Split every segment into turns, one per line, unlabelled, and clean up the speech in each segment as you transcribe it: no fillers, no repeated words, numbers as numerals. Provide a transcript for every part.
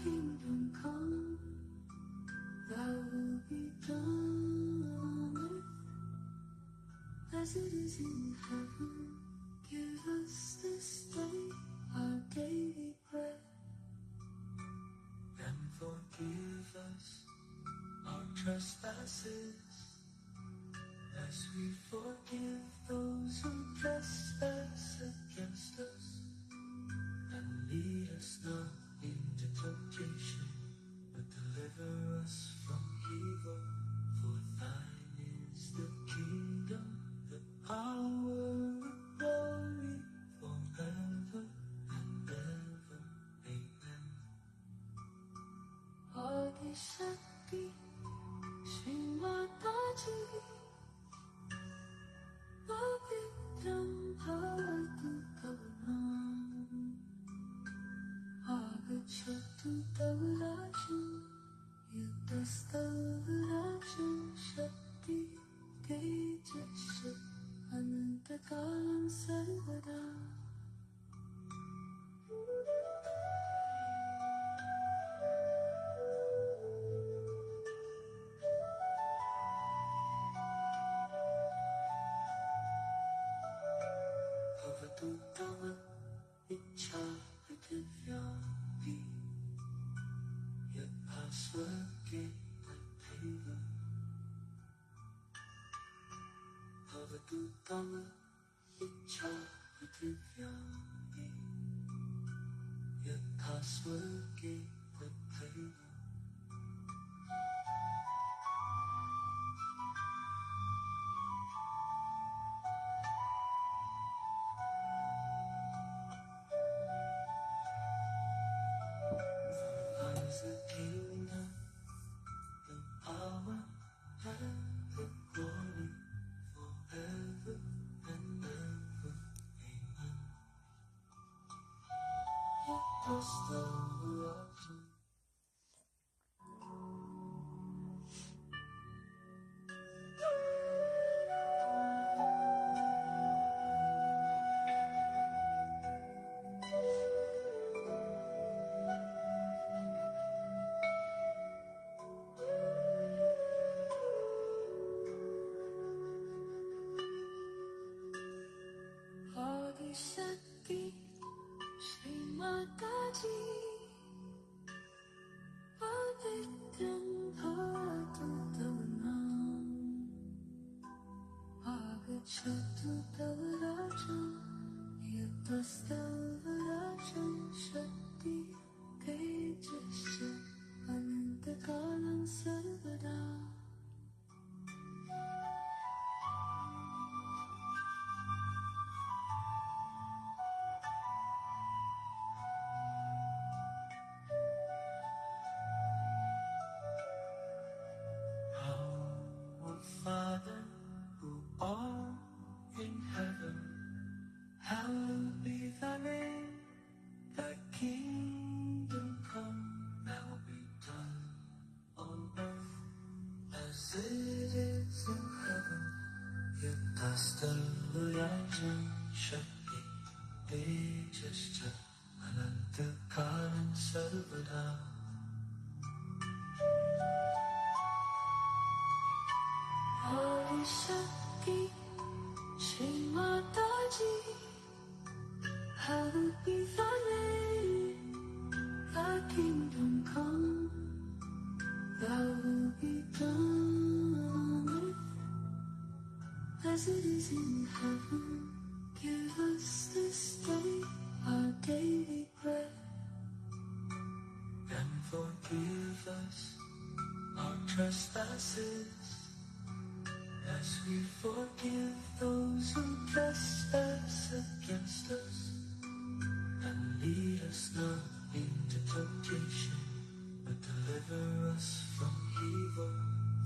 kingdom come, thy will be done on earth as it is in heaven. Give us this day our daily bread, and forgive us our trespasses, as we forgive those who trespass against us. And lead us not into temptation, but deliver us from evil. For thine is the kingdom, the power, the glory, forever and ever. Amen. Adi Shakti, Shri Mataji, Pavitram Bhavatu Kavanam, Agachatu Tavrajam, Yudastavrajam, Shakti Tejasya, Anantakalam Sarvada. Bhavatu Tava Ichha Divyami, Yatha Swarge Tathaiva. Bhavatu Tava Ichha Divyami, Yatha Swarge Tathaiva. The kingdom, the power, and the glory, forever and ever. Amen. Astaghfirullah. Adi Shakti, Shri Mataji, Pavitram Bhavatu Tavanam, Agachatu Tavrajam, Yudastavrajam, Shakti Tejasya, Anantakalam Sarvada. Our Father, who art in heaven, hallowed be thy name. Thy kingdom come, thy will be done on earth as it is in heaven. Yathastavrajam Shakti Tejasya, Anantakalam Sarvada. Adi Shakti, Shri Mataji, hallowed be thy name. Thy kingdom come, thy will be done on earth as it is in heaven. Give us this day our daily bread, and forgive us our trespasses, as we forgive those who trespass against us. And lead us not into temptation, but deliver us from evil.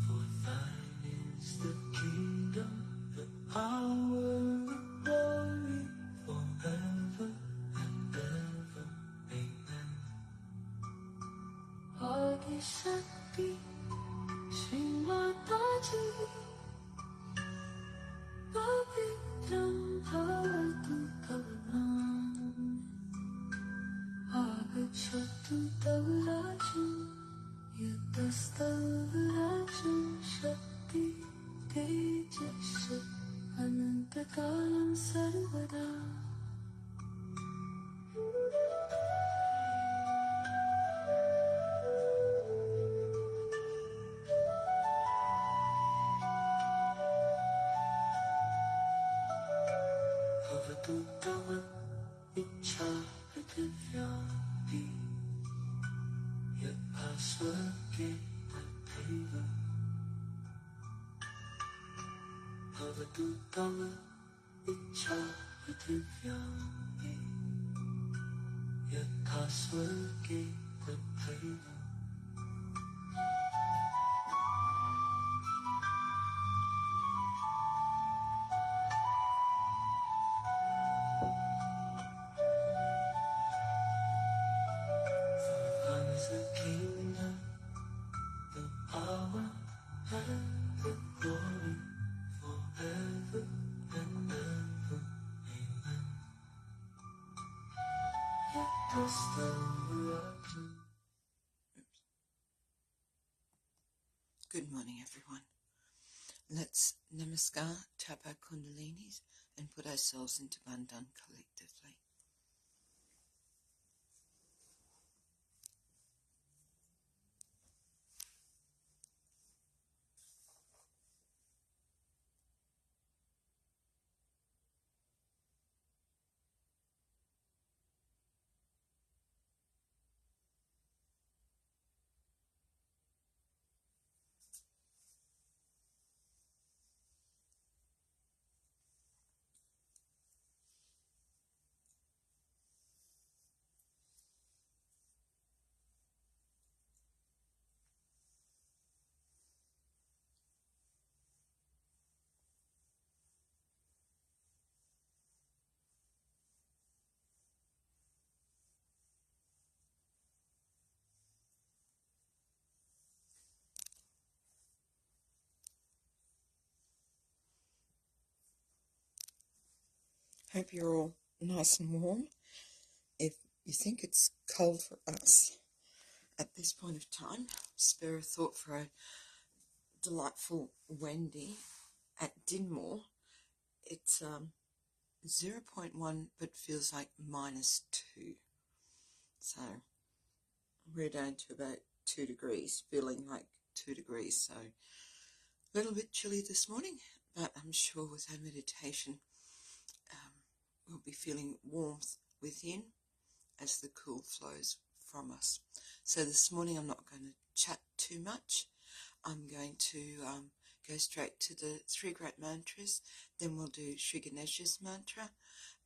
For thine is the kingdom, the power, the glory, forever and ever. Amen. Adi Shakti, Shri Mataji, Pavitram Bhavatu Kavanam, Agachatu Tavrajam. अवधूतम इच्छा दिव्यानि यथा स्वर्गे तथैव अवधूतम इच्छा दिव्यानि यथा स्वर्गे तथैव is the kingdom, the power, and the glory forever and ever. Amen. Let us stand.
Good morning, everyone. Let's namaskar, tap our kundalinis, and put ourselves into Bandhan collectively. Hope you're all nice and warm. If you think it's cold for us at this point of time, spare a thought for a delightful Wendy at Dinmore. It's 0.1 but feels like -2. So we're down to about 2 degrees, feeling like 2 degrees. So a little bit chilly this morning, but I'm sure with our meditation we'll be feeling warmth within as the cool flows from us. So this morning I'm not going to chat too much. I'm going to go straight to the 3 great mantras, then we'll do Shri Ganesha's mantra,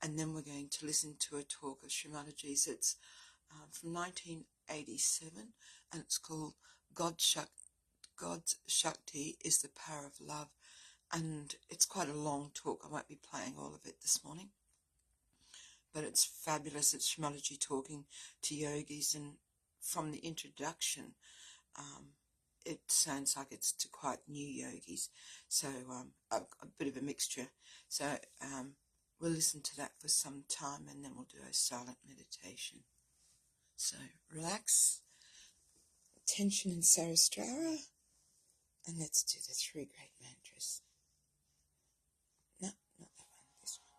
and then we're going to listen to a talk of Shri Mataji's. It's from 1987, and it's called God's Shakti is the Power of Love, and it's quite a long talk. I won't be playing all of it this morning, but it's fabulous. It's Shri Mataji talking to yogis, and from the introduction, it sounds like it's to quite new yogis, so a bit of a mixture. So we'll listen to that for some time, and then we'll do a silent meditation. So relax, attention in Sarastra, and let's do the 3 great mantras. No, not that one, this one.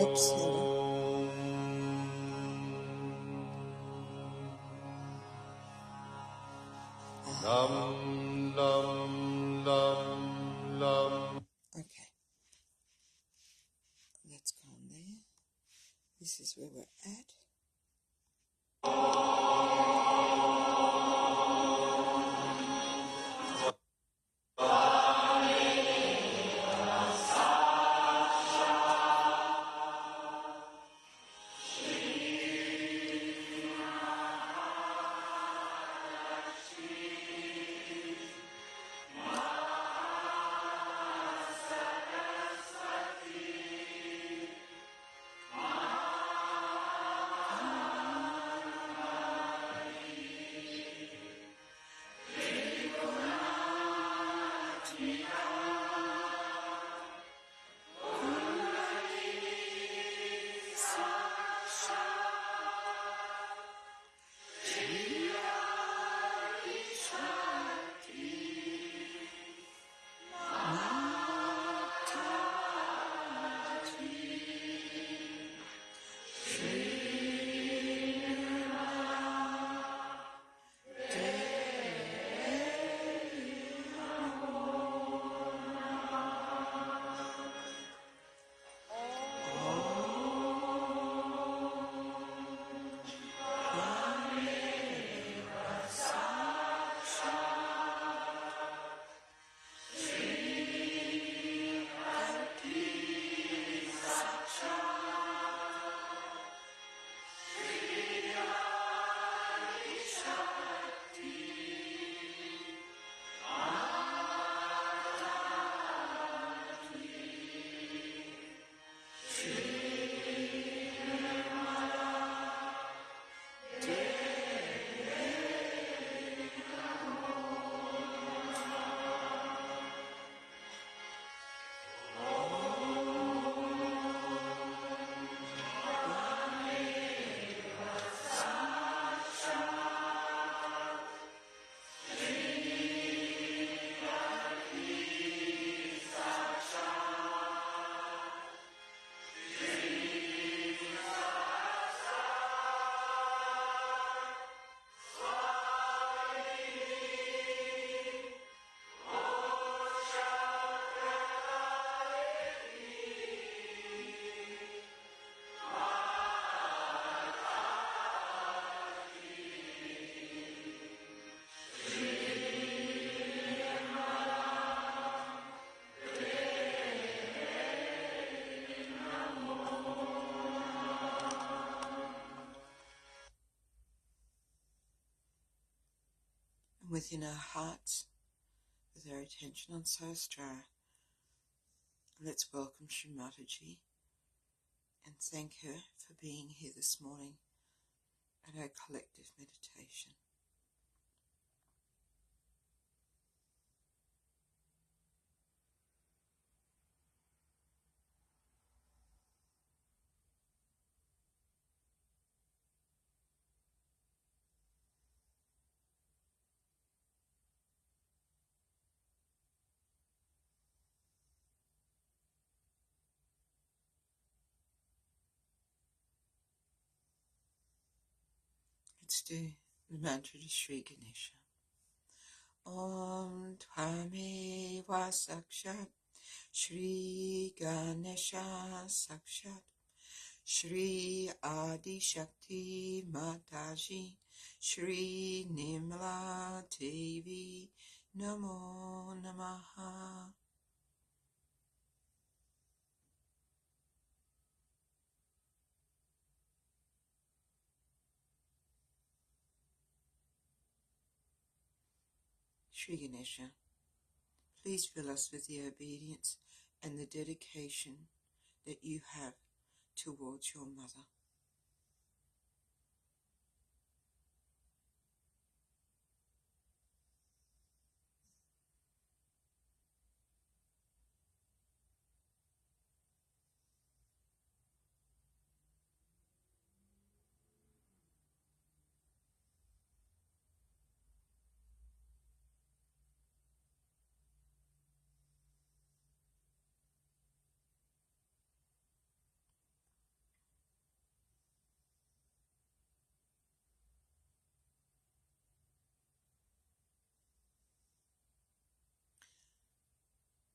Oops, hold on. Okay, let's go on there. This is where we're at. within our hearts with our attention on Sahasrara. Let's welcome Shri Mataji and thank her for being here this morning at our collective meditation. Let's do the mantra to Shri Ganesha. Om Tvame Vasakshat Shri Ganesha Sakshat Shri Adi Shakti Mataji Shri Nimla Devi Namo Namaha. Shri Ganesha, please fill us with the obedience and the dedication that you have towards your mother.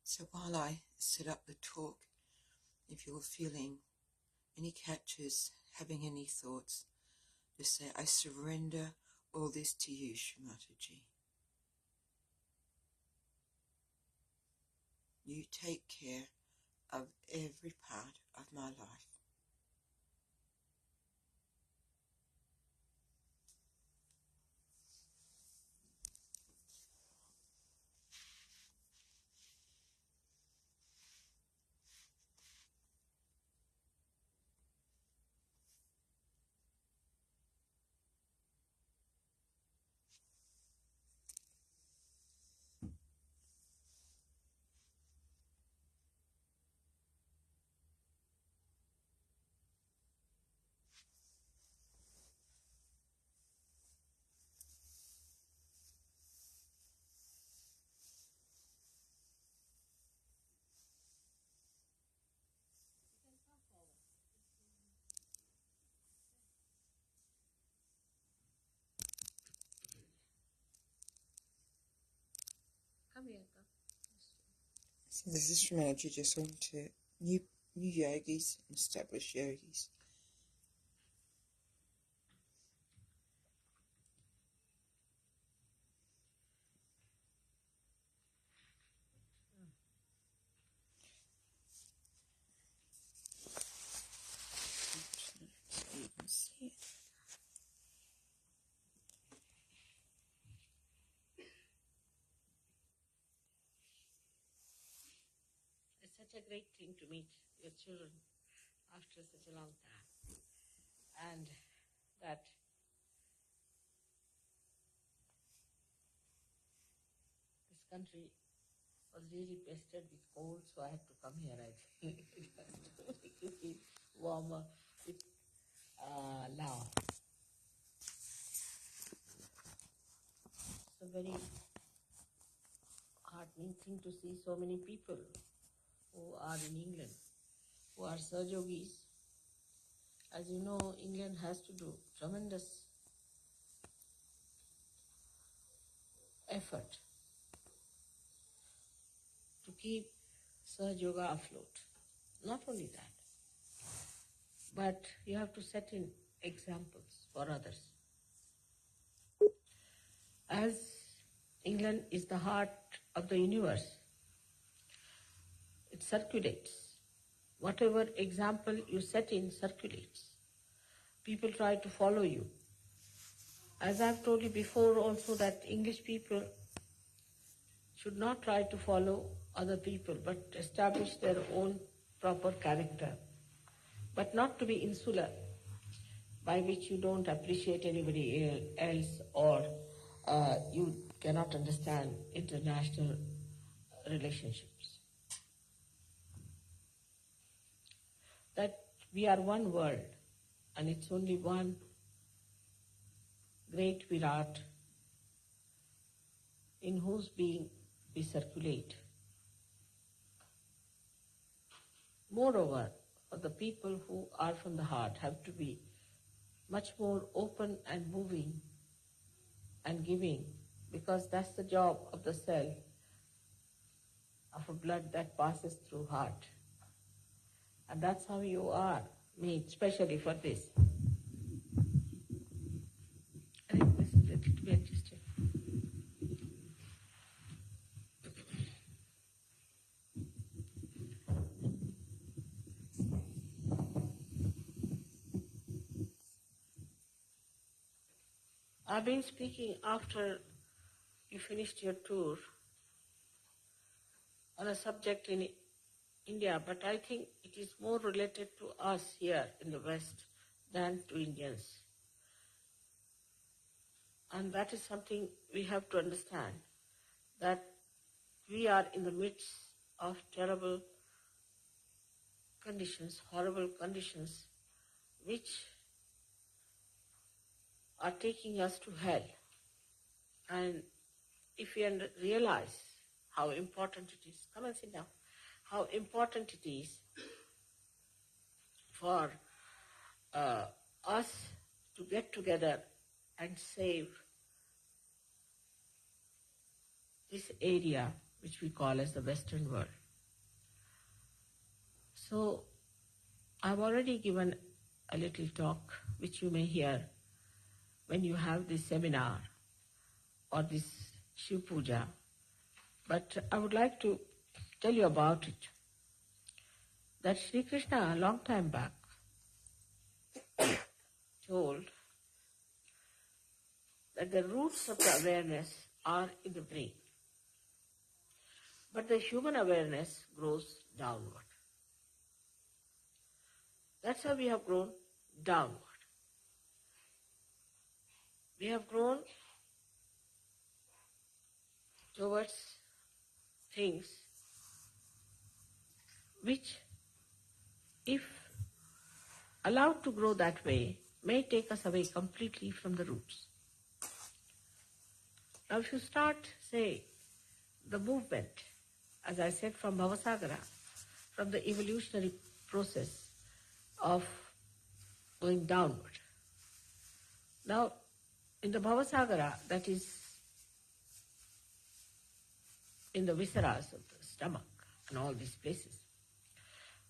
So while I set up the talk, if you're feeling any catches, having any thoughts, just say, I surrender all this to you, Shri Mataji. You take care of every part of my life. So this is Shri Mataji just on to new yogis and established yogis. So you can see it.
It's such a great thing to meet your children after such a long time. And that this country was really pestered with cold, so I had to come here, I think. It has to make you feel warmer with now. It's a very heartening thing to see so many people who are in England, who are Sahajogis. As you know, England has to do tremendous effort to keep Sahaja Yoga afloat. Not only that, but you have to set in examples for others. As England is the heart of the universe, it circulates. Whatever example you set in circulates. People try to follow you. As I've told you before also, that English people should not try to follow other people, but establish their own proper character, but not to be insular, by which you don't appreciate anybody else, or you cannot understand international relationships. That we are one world, and it's only one great Virat in whose being we circulate. Moreover, for the people who are from the heart have to be much more open and moving and giving, because that's the job of the cell of a blood that passes through heart. And that's how you are made, especially for this. I think this is a little bit adjusted. I've been speaking after you finished your tour on a subject in India, but I think it is more related to us here in the West than to Indians. And that is something we have to understand, that we are in the midst of terrible conditions, horrible conditions, which are taking us to hell. And if we realize how important it is, come and sit down, how important it is for us to get together and save this area which we call as the Western world. So I've already given a little talk which you may hear when you have this seminar or this Shiv Puja, but I would like to tell you about it. That Sri Krishna a long time back told that the roots of the awareness are in the brain, but the human awareness grows downward. That's how we have grown downward. We have grown towards things which, if allowed to grow that way, may take us away completely from the roots. Now if you start, say, the movement, as I said, from Bhavasagara, from the evolutionary process of going downward. Now, in the Bhavasagara, that is in the visceras of the stomach and all these places,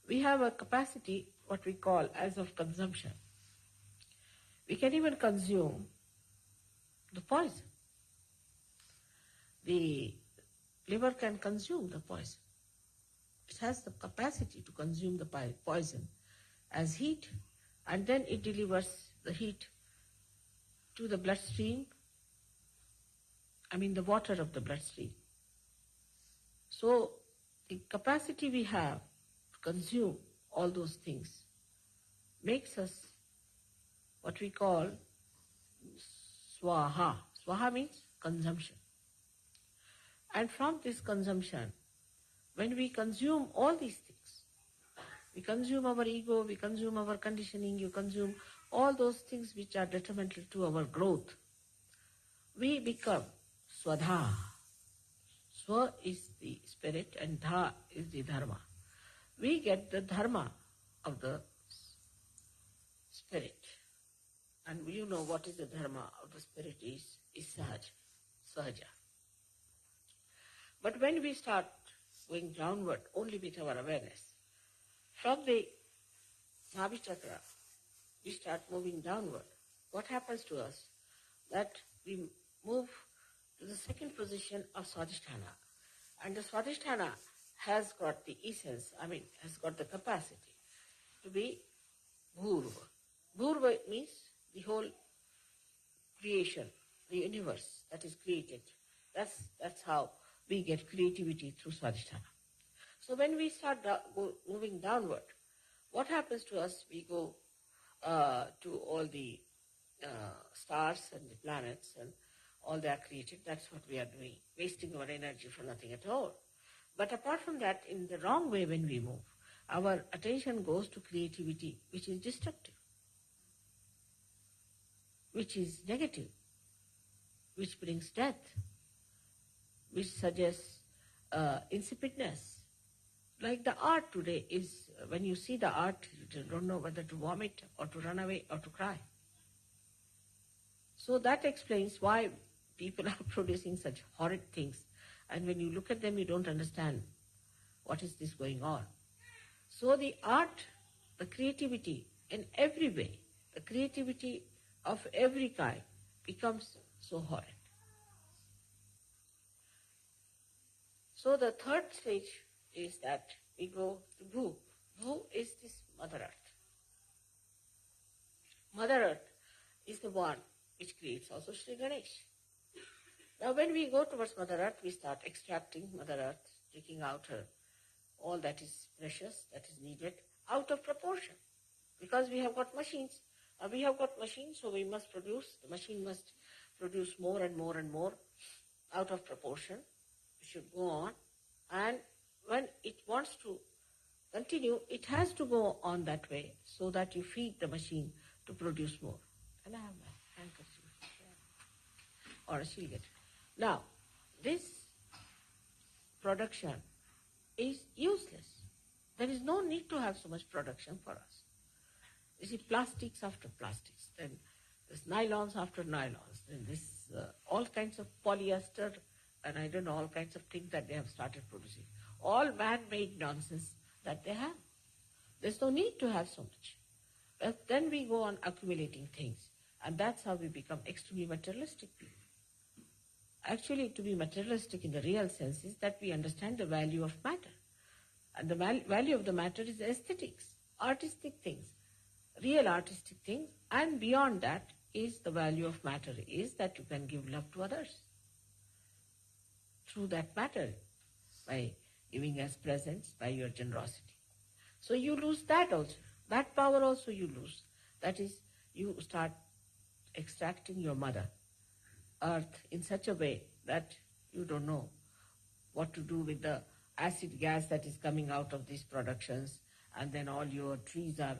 we have a capacity, what we call as of consumption. We can even consume the poison. The liver can consume the poison. It has the capacity to consume the poison as heat, and then it delivers the heat to the bloodstream, the water of the bloodstream. So the capacity we have to consume all those things makes us what we call swaha. Swaha means consumption. And from this consumption, when we consume all these things, we consume our ego, we consume our conditioning, you consume all those things which are detrimental to our growth, we become swadha. Swa is the spirit and dha is the dharma. We get the dharma of the spirit. And you know what is the dharma of the spirit is Sahaja, Sahaja. But when we start going downward only with our awareness, from the Nabhi Chakra, we start moving downward. What happens to us? That we move to the second position of Swadhisthana. And the Swadhisthana has got the essence, has got the capacity to be Bhurva. Bhurva means the whole creation, the universe that is created. That's how we get creativity through Swadhisthana. So when we start moving downward, what happens to us? We go to all the stars and the planets and all they are created. That's what we are doing, wasting our energy for nothing at all. But apart from that, in the wrong way when we move, our attention goes to creativity, which is destructive, which is negative, which brings death, which suggests insipidness. Like the art today is, when you see the art, you don't know whether to vomit or to run away or to cry. So that explains why people are producing such horrid things. And when you look at them, you don't understand what is this going on. So the art, the creativity in every way, the creativity of every kind becomes so horrid. So the third stage is that we go to Bhu. Bhu is this Mother Earth. Mother Earth is the one which creates also Sri Ganesh. Now when we go towards Mother Earth, we start extracting Mother Earth, taking out her all that is precious, that is needed, out of proportion. Because we have got machines. We have got machines, so we must produce. The machine must produce more and more and more out of proportion. It should go on. And when it wants to continue, it has to go on that way so that you feed the machine to produce more. And I have my handkerchief. Or she'll get it. Now, this production is useless. There is no need to have so much production for us. You see, plastics after plastics, then there's nylons after nylons, then this all kinds of polyester, and I don't know, all kinds of things that they have started producing. All man-made nonsense that they have. There's no need to have so much. But then we go on accumulating things, and that's how we become extremely materialistic people. Actually, to be materialistic in the real sense is that we understand the value of matter. And the value of the matter is aesthetics, artistic things, real artistic things. And beyond that is the value of matter is that you can give love to others through that matter by giving as presents, by your generosity. So you lose that also. That power also you lose. That is, you start extracting your Mother Earth in such a way that you don't know what to do with the acid gas that is coming out of these productions, and then all your trees are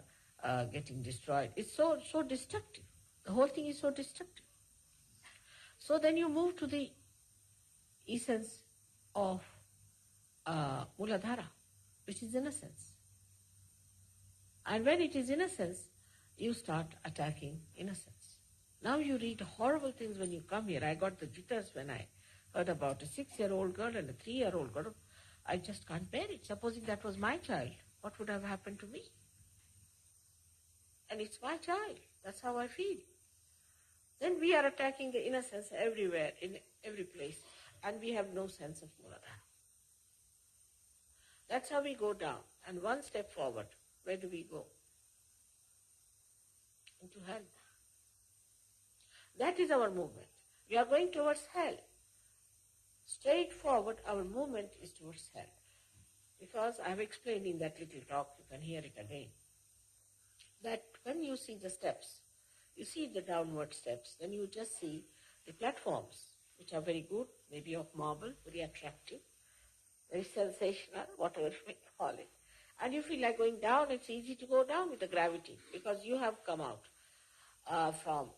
getting destroyed. It's so destructive. The whole thing is so destructive. So then you move to the essence of Muladhara, which is innocence. And when it is innocence, you start attacking innocence. Now you read horrible things when you come here. I got the jitters when I heard about a 6-year-old girl and a 3-year-old girl. I just can't bear it. Supposing that was my child, what would have happened to me? And it's my child. That's how I feel. Then we are attacking the innocence everywhere, in every place, and we have no sense of Muladhara. That's how we go down. And one step forward, where do we go? Into hell. That is our movement. We are going towards hell. Straight forward, our movement is towards hell. Because I have explained in that little talk, you can hear it again, that when you see the steps, you see the downward steps, then you just see the platforms, which are very good, maybe of marble, very attractive, very sensational, whatever we call it. And you feel like going down, it's easy to go down with the gravity, because you have come out from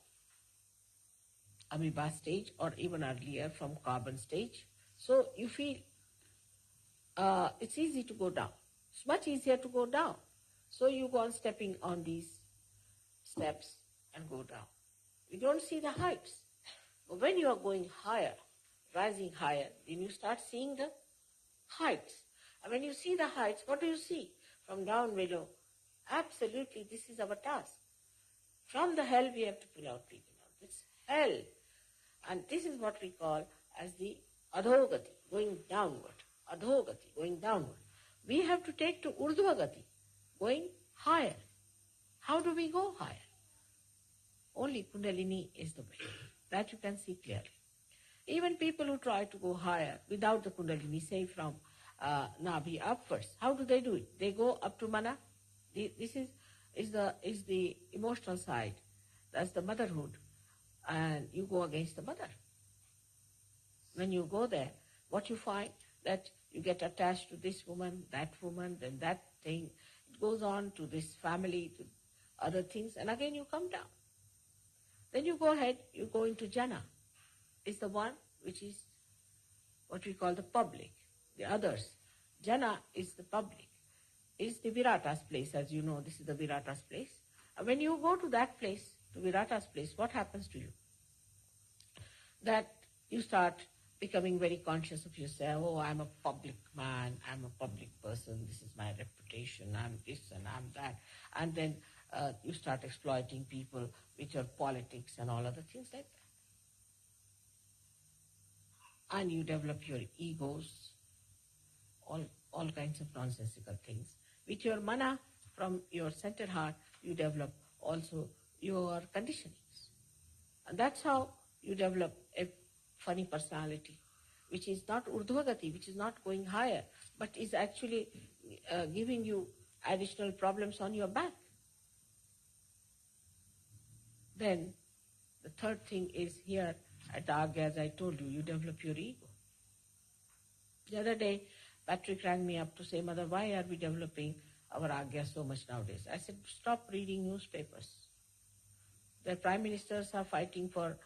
amoeba stage, or even earlier from carbon stage. So you feel it's easy to go down. It's much easier to go down. So you go on stepping on these steps and go down. You don't see the heights. But when you are going higher, rising higher, then you start seeing the heights. And when you see the heights, what do you see? From down below, absolutely this is our task. From the hell we have to pull out people out. It's hell. And this is what we call as the adhogati, going downward. Adhogati, going downward. We have to take to urdhvagati, going higher. How do we go higher? Only Kundalini is the way. That you can see clearly. Even people who try to go higher without the Kundalini, say from Nabhi upwards, how do they do it? They go up to Mana. This is the emotional side. That's the motherhood. And you go against the mother. When you go there, what you find, that you get attached to this woman, then that thing. It goes on to this family, to other things, and again you come down. Then you go ahead, you go into Jana. It's the one which is what we call the public, the others. Jana is the public, is the Virata's place, as you know, this is the Virata's place. And when you go to that place, to Virata's place, what happens to you? That you start becoming very conscious of yourself. Oh, I'm a public man, I'm a public person, this is my reputation, I'm this and I'm that. And then you start exploiting people with your politics and all other things like that. And you develop your egos, all kinds of nonsensical things. With your mana, from your center heart, you develop also your conditionings. And that's how you develop a funny personality, which is not urdhvagati, which is not going higher, but is actually giving you additional problems on your back. Then the third thing is here at Agya, as I told you, you develop your ego. The other day, Patrick rang me up to say, Mother, why are we developing our Agya so much nowadays? I said, stop reading newspapers. The prime ministers are fighting for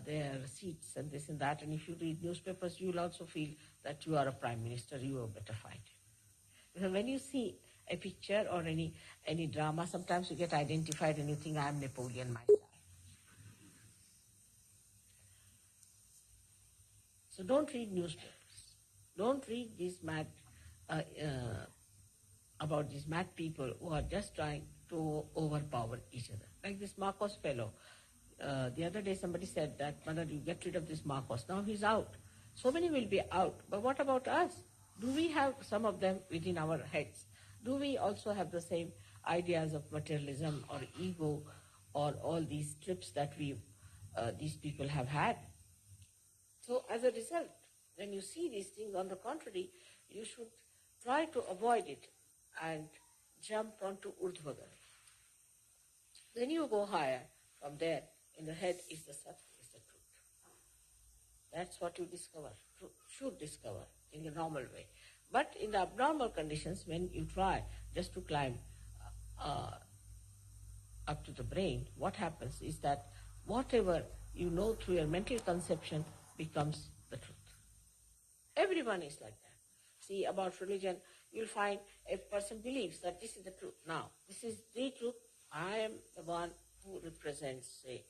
their seats and this and that, and if you read newspapers, you will also feel that you are a prime minister, you are better fight. Because when you see a picture or any drama, sometimes you get identified and you think, I am Napoleon myself. So don't read newspapers. Don't read these mad, about these mad people who are just trying to overpower each other. Like this Marcos fellow. The other day somebody said that, Mother, you get rid of this Marcos. Now he's out. So many will be out. But what about us? Do we have some of them within our heads? Do we also have the same ideas of materialism or ego or all these trips that these people have had? So as a result, when you see these things, on the contrary, you should try to avoid it and jump onto Urdhvagati. Then you go higher. From there, in the head is the Sat, is the truth. That's what you discover, should discover in the normal way. But in the abnormal conditions, when you try just to climb up to the brain, what happens is that whatever you know through your mental conception becomes the truth. Everyone is like that. See, about religion, you'll find a person believes that this is the truth. Now, this is the truth. I am the one who represents, say,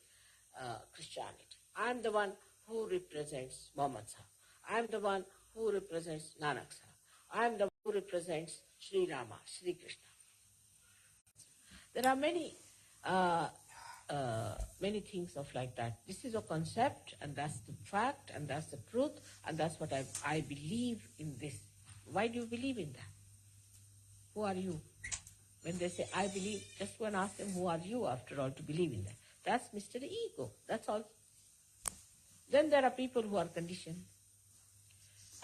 Christianity. I am the one who represents Muhammad Sahib. I am the one who represents Nanak Sahib. I am the one who represents Shri Rama, Shri Krishna. There are many things of like that. This is a concept, and that's the fact, and that's the truth, and that's what I believe in this. Why do you believe in that? Who are you? When they say, I believe, just go and ask them, who are you, after all, to believe in that? That's Mr. Ego. That's all. Then there are people who are conditioned.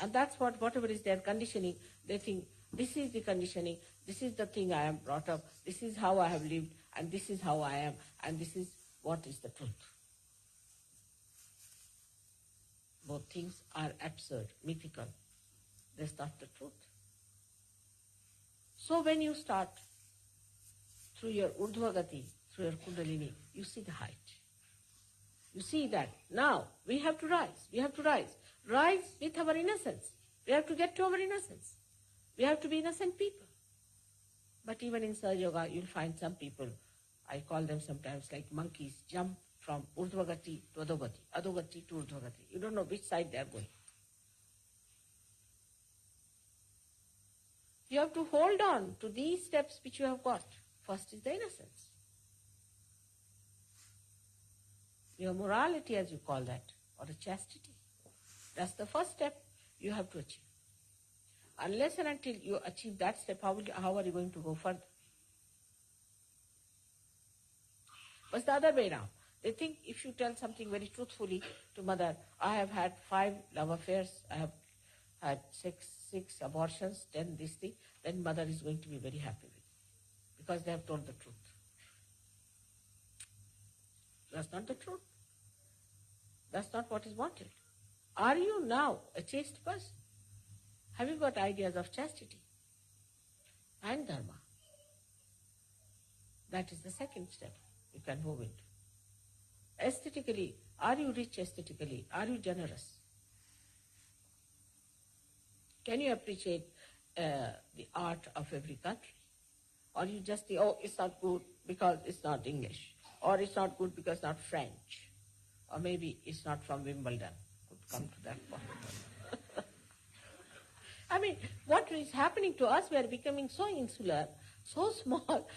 And that's whatever is their conditioning, they think, this is the conditioning, this is the thing I am brought up, this is how I have lived, and this is how I am, and this is what is the truth. Both things are absurd, mythical. That's not the truth. So when you start through your Urdhvagati, through your Kundalini, you see the height. You see that now we have to rise. We have to rise. Rise with our innocence. We have to get to our innocence. We have to be innocent people. But even in Sahaja Yoga, you'll find some people, I call them sometimes like monkeys, jump from Urdhvagati to Adhogati, Adhogati to Urdhvagati. You don't know which side they are going. You have to hold on to these steps which you have got. First is the innocence. Your morality, as you call that, or the chastity. That's the first step you have to achieve. Unless and until you achieve that step, how are you going to go further? But the other way around. They think if you tell something very truthfully to mother, I have had 5 love affairs, I have had six abortions, 10 this thing, then mother is going to be very happy with you because they have told the truth. That's not the truth. That's not what is wanted. Are you now a chaste person? Have you got ideas of chastity and dharma? That is the second step you can move into. Aesthetically, are you rich aesthetically? Are you generous? Can you appreciate the art of every country? Or you just think, oh, it's not good because it's not English. Or it's not good because it's not French. Or maybe it's not from Wimbledon. Could come to that point. I mean, what is happening to us, we are becoming so insular, so small,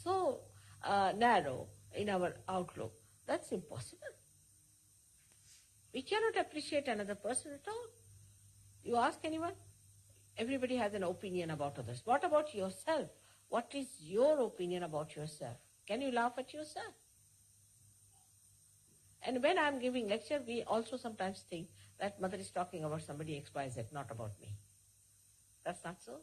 so narrow in our outlook. That's impossible. We cannot appreciate another person at all. You ask anyone, everybody has an opinion about others. What about yourself? What is your opinion about yourself? Can you laugh at yourself? And when I'm giving lecture, we also sometimes think that mother is talking about somebody XYZ, not about me. That's not so.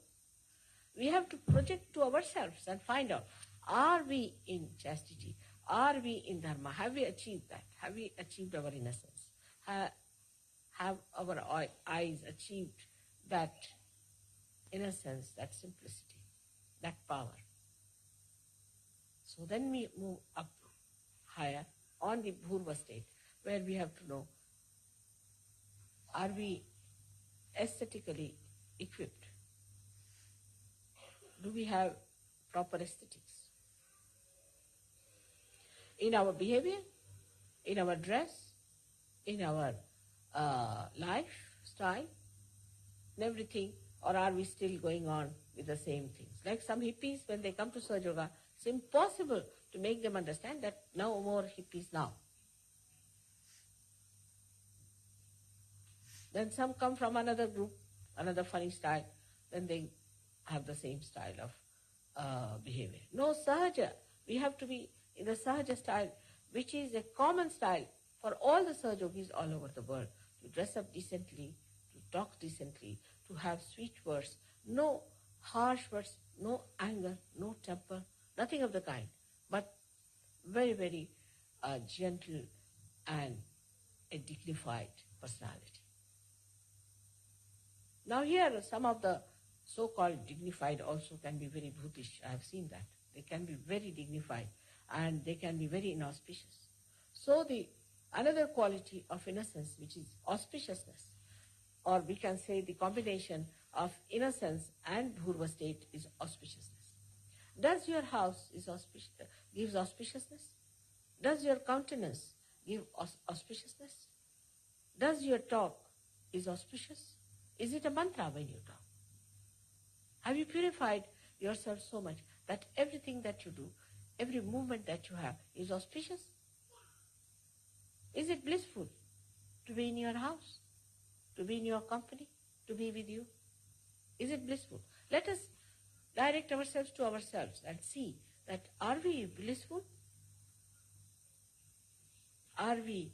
We have to project to ourselves and find out, are we in chastity? Are we in dharma? Have we achieved that? Have we achieved our innocence? Have our eyes achieved that innocence, that simplicity, that power? So then we move up higher on the bhurva state, where we have to know, are we aesthetically equipped? Do we have proper aesthetics? In our behavior, in our dress, in our lifestyle, and everything, or are we still going on with the same things? Like some hippies, when they come to Sahaja Yoga, it's impossible to make them understand that no more hippies now. Then some come from another group, another funny style, then they have the same style of behavior. No, Sahaja. We have to be in the Sahaja style, which is a common style for all the Sahaja yogis all over the world, to dress up decently, to talk decently, to have sweet words, no harsh words, no anger, no temper, nothing of the kind, but very, very gentle and a dignified personality. Now here, some of the so-called dignified also can be very brutish. I have seen that. They can be very dignified and they can be very inauspicious. So the another quality of innocence, which is auspiciousness, or we can say the combination of innocence and bhurva state, is auspiciousness. Does your house gives auspiciousness? Does your countenance give auspiciousness? Does your talk is auspicious? Is it a mantra when you talk? Have you purified yourself so much that everything that you do, every movement that you have is auspicious? Is it blissful to be in your house, to be in your company, to be with you? Is it blissful? Let us direct ourselves to ourselves and see that, are we blissful? Are we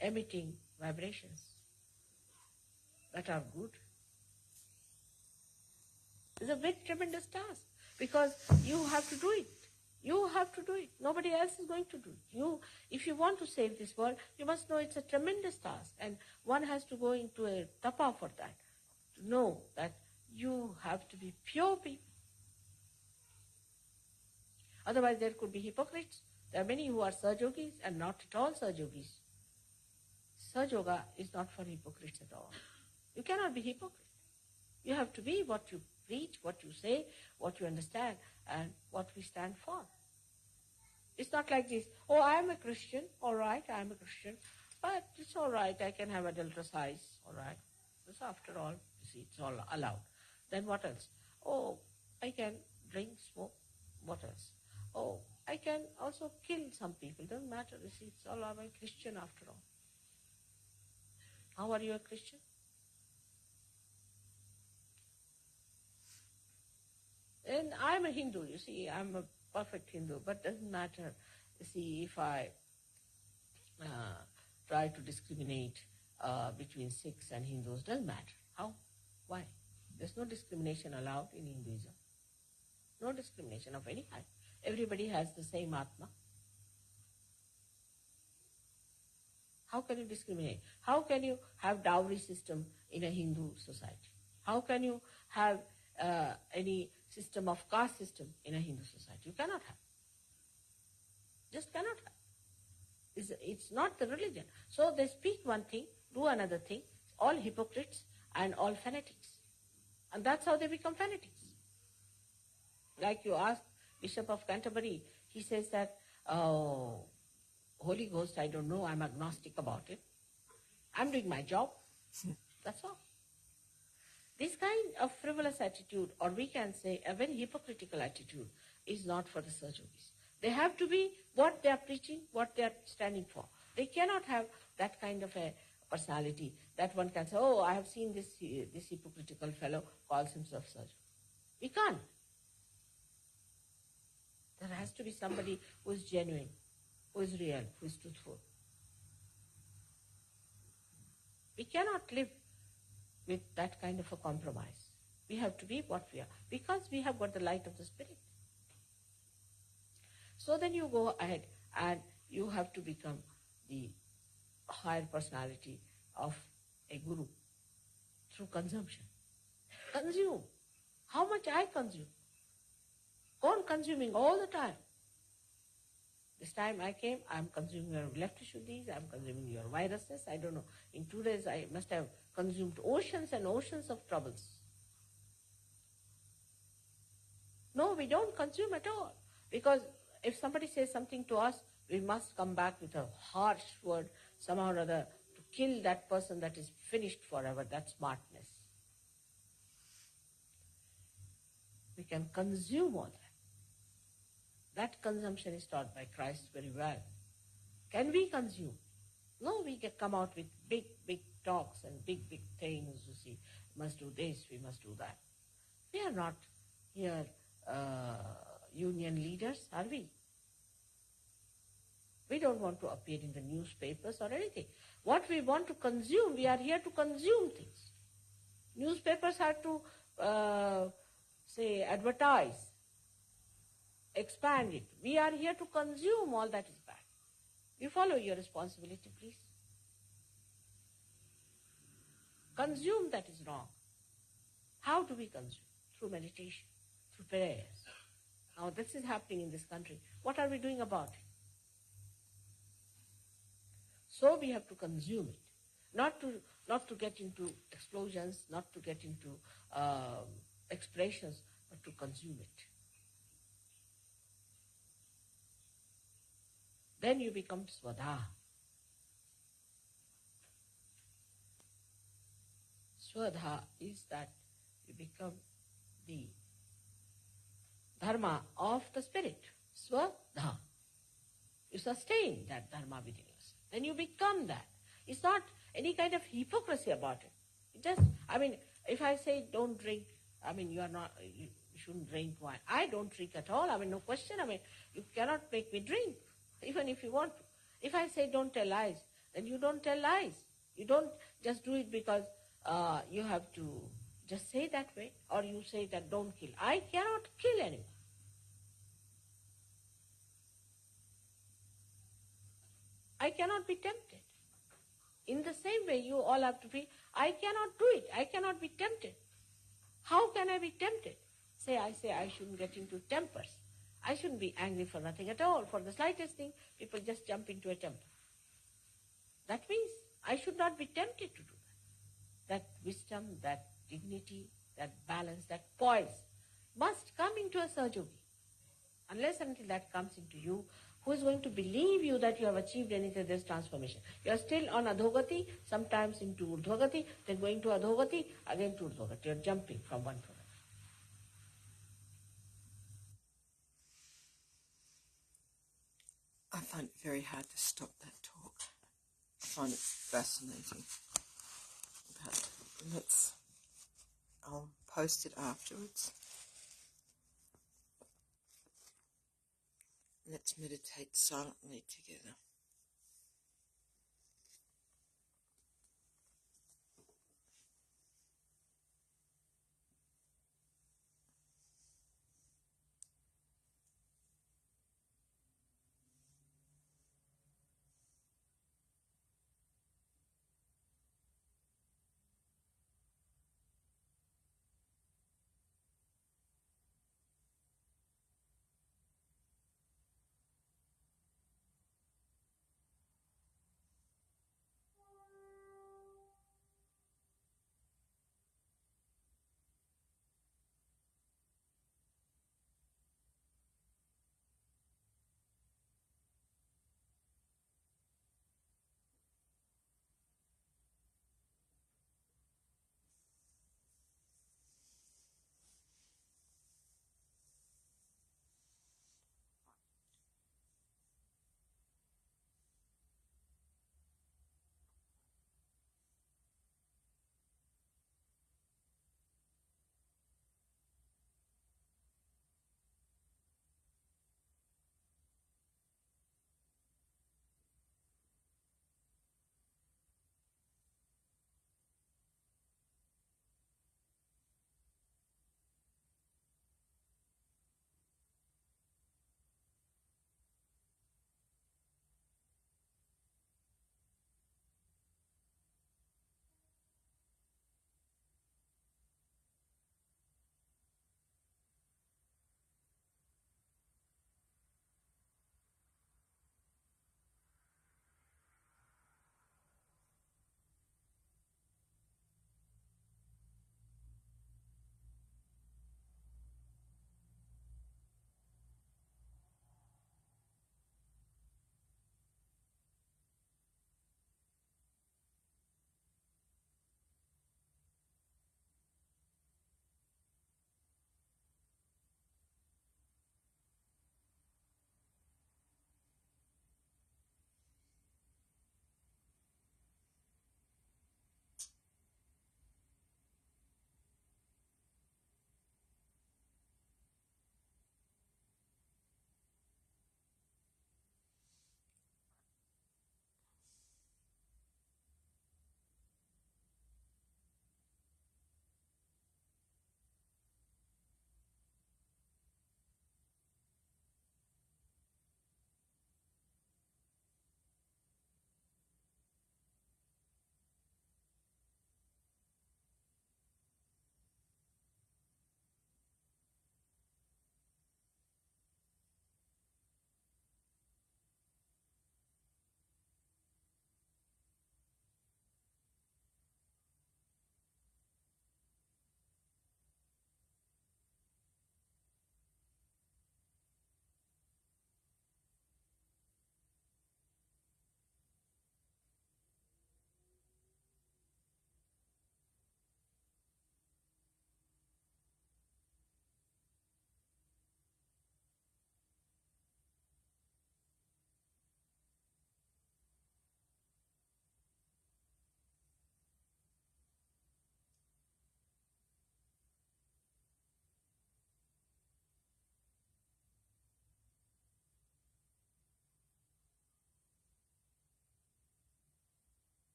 emitting vibrations that are good? It's a very tremendous task, because you have to do it. You have to do it. Nobody else is going to do it. If you want to save this world, you must know it's a tremendous task, and one has to go into a tapa for that, to know that you have to be pure people. Otherwise there could be hypocrites. There are many who are Sahaja yogis and not at all Sahaja yogis. Sahaja Yoga is not for hypocrites at all. You cannot be hypocrite. You have to be what you preach, what you say, what you understand, and what we stand for. It's not like this, oh, I am a Christian, all right, I am a Christian, but it's all right, I can have adulterous eyes, all right. Because after all, you see, it's all allowed. Then what else? Oh, I can drink, smoke, what else? Oh, I can also kill some people, doesn't matter, you see, it's all, I'm a Christian after all. How are you a Christian? And I'm a Hindu, you see, I'm a perfect Hindu, but doesn't matter, you see, if I try to discriminate between Sikhs and Hindus. Doesn't matter. How? Why? There's no discrimination allowed in Hinduism. No discrimination of any kind. Everybody has the same Atma. How can you discriminate? How can you have dowry system in a Hindu society? How can you have any system of caste system in a Hindu society? You cannot have. Just cannot have. It's not the religion. So they speak one thing, do another thing, all hypocrites and all fanatics. And that's how they become fanatics. Like you asked Bishop of Canterbury, he says that, oh, Holy Ghost, I don't know, I'm agnostic about it. I'm doing my job. That's all. This kind of frivolous attitude, or we can say a very hypocritical attitude, is not for the Sahajogis. They have to be what they are preaching, what they are standing for. They cannot have that kind of a personality that one can say, oh, I have seen this hypocritical fellow calls himself Sahaja. We can't. There has to be somebody who is genuine, who is real, who is truthful. We cannot live with that kind of a compromise. We have to be what we are, because we have got the light of the Spirit. So then you go ahead and you have to become the higher personality of a guru through consumption. Consume. How much I consume? Go on consuming all the time. This time I came, I'm consuming your left Shuddhis, I'm consuming your viruses, I don't know. In 2 days I must have consumed oceans and oceans of troubles. No, we don't consume at all. Because if somebody says something to us, we must come back with a harsh word, somehow or other, to kill that person that is finished forever. That's smartness. We can consume all that. That consumption is taught by Christ very well. Can we consume? No, we can come out with big, big talks and big, big things. You see, we must do this, we must do that. We are not here union leaders, are we? We don't want to appear in the newspapers or anything. What we want to consume, we are here to consume things. Newspapers have to, advertise, expand it. We are here to consume all that is bad. You follow your responsibility, please. Consume that is wrong. How do we consume? Through meditation, through prayers. Now this is happening in this country. What are we doing about it? So we have to consume it. Not to get into explosions, not to get into expressions, but to consume it. Then you become Swadha. Swadha is that you become the dharma of the spirit. Swadha. You sustain that dharma within yourself. Then you become that. It's not any kind of hypocrisy about it. It just, if I say don't drink, you shouldn't drink wine. I don't drink at all. No question. You cannot make me drink, even if you want to. If I say don't tell lies, then you don't tell lies. You don't just do it because you have to just say that way, or you say that don't kill. I cannot kill anyone. I cannot be tempted. In the same way, you all have to be, I cannot do it. I cannot be tempted. How can I be tempted? I say I shouldn't get into tempers. I shouldn't be angry for nothing at all. For the slightest thing, people just jump into a temper. That means I should not be tempted to do that. That wisdom, that dignity, that balance, that poise must come into a Sahajogi. Unless until that comes into you, who is going to believe you that you have achieved anything, this transformation? You are still on Adhogati, sometimes into Urdhogati, then going to Adhogati, again to Urdhogati. You are jumping from one to another.
I find it very hard to stop that talk. I find it fascinating. But I'll post it afterwards. Let's meditate silently together.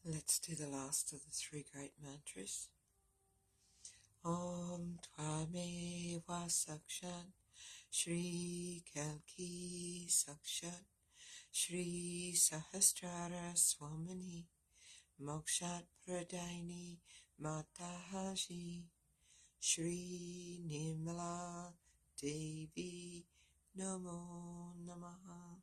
Let's do the last of the three great mantras. Om Tvameva Sakshat Shri Kalki Sakshat Shri Sahasrara Swamini Mokshat Pradaini Mataji Shri Nirmala Devi Namo Namaha.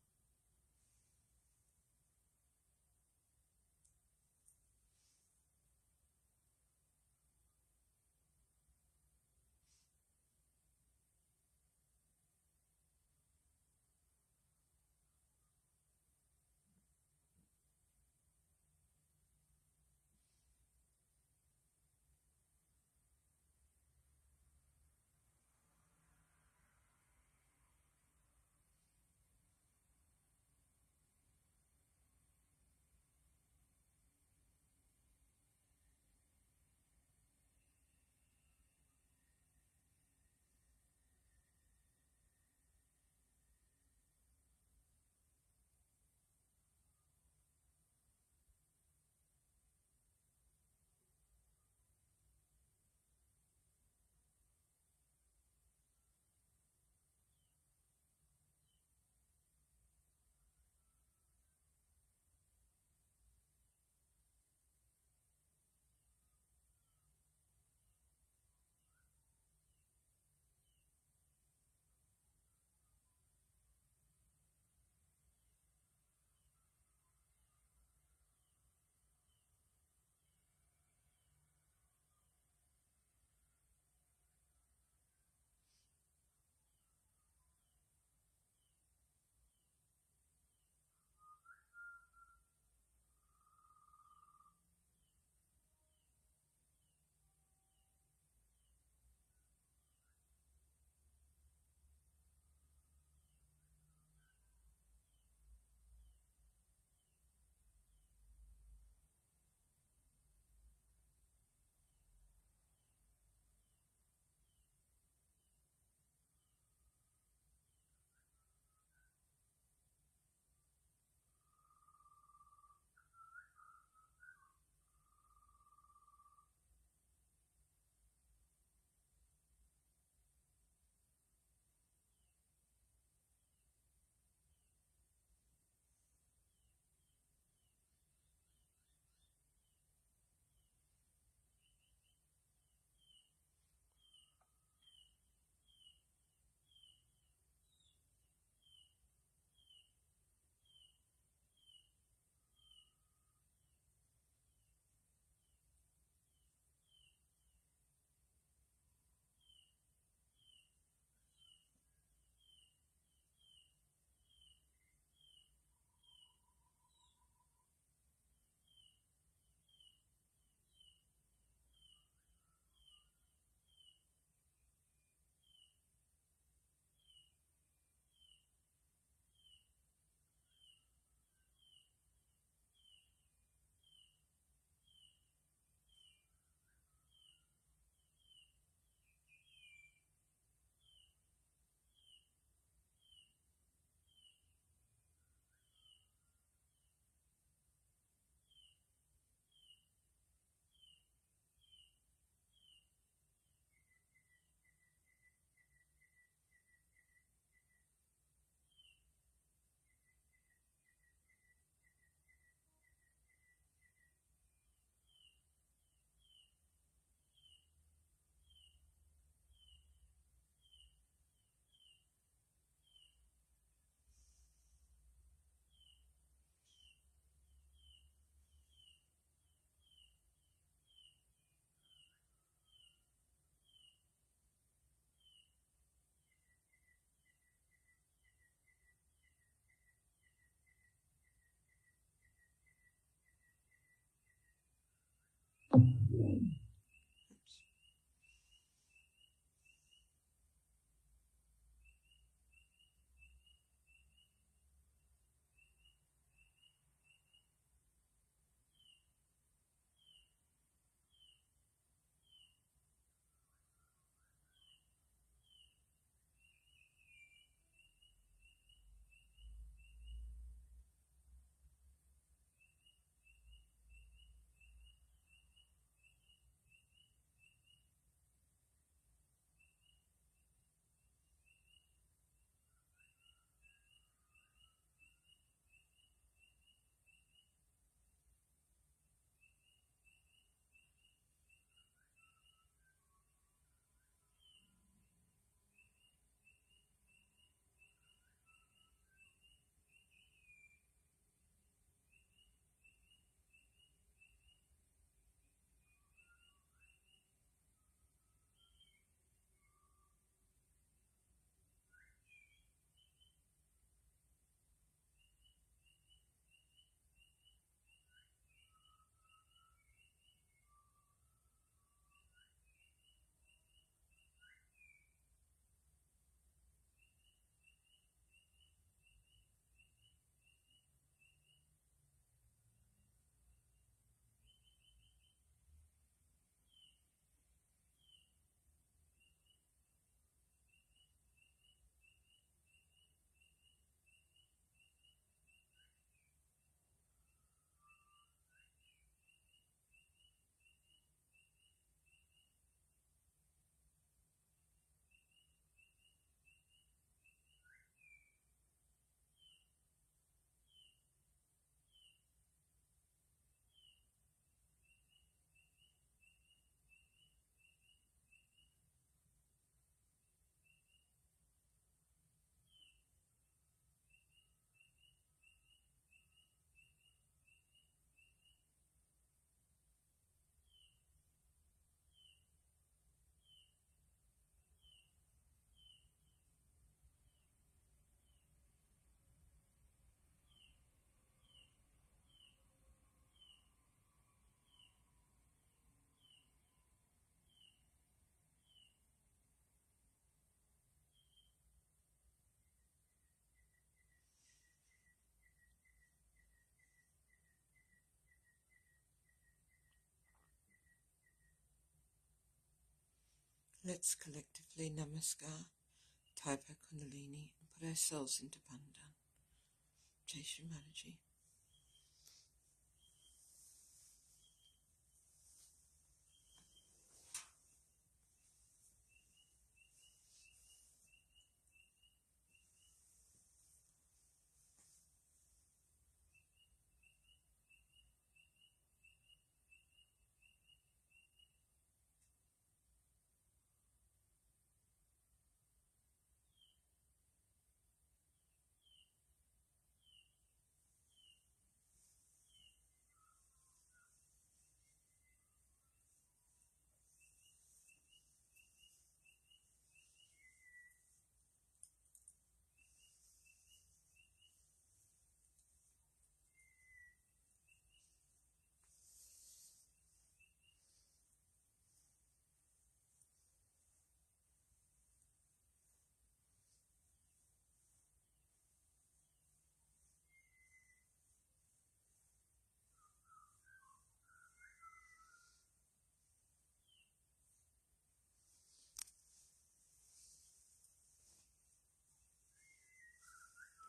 Let's collectively namaskar, Taipa Kundalini, and put ourselves into Bandhan. Jai Shri Mataji.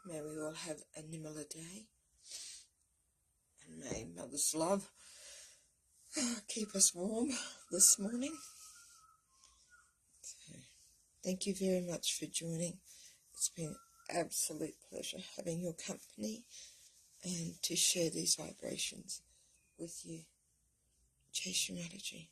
May we all have a Nimala day, and may Mother's love keep us warm this morning. So, thank you very much for joining. It's been an absolute pleasure having your company and to share these vibrations with you. Jai Shri Mataji.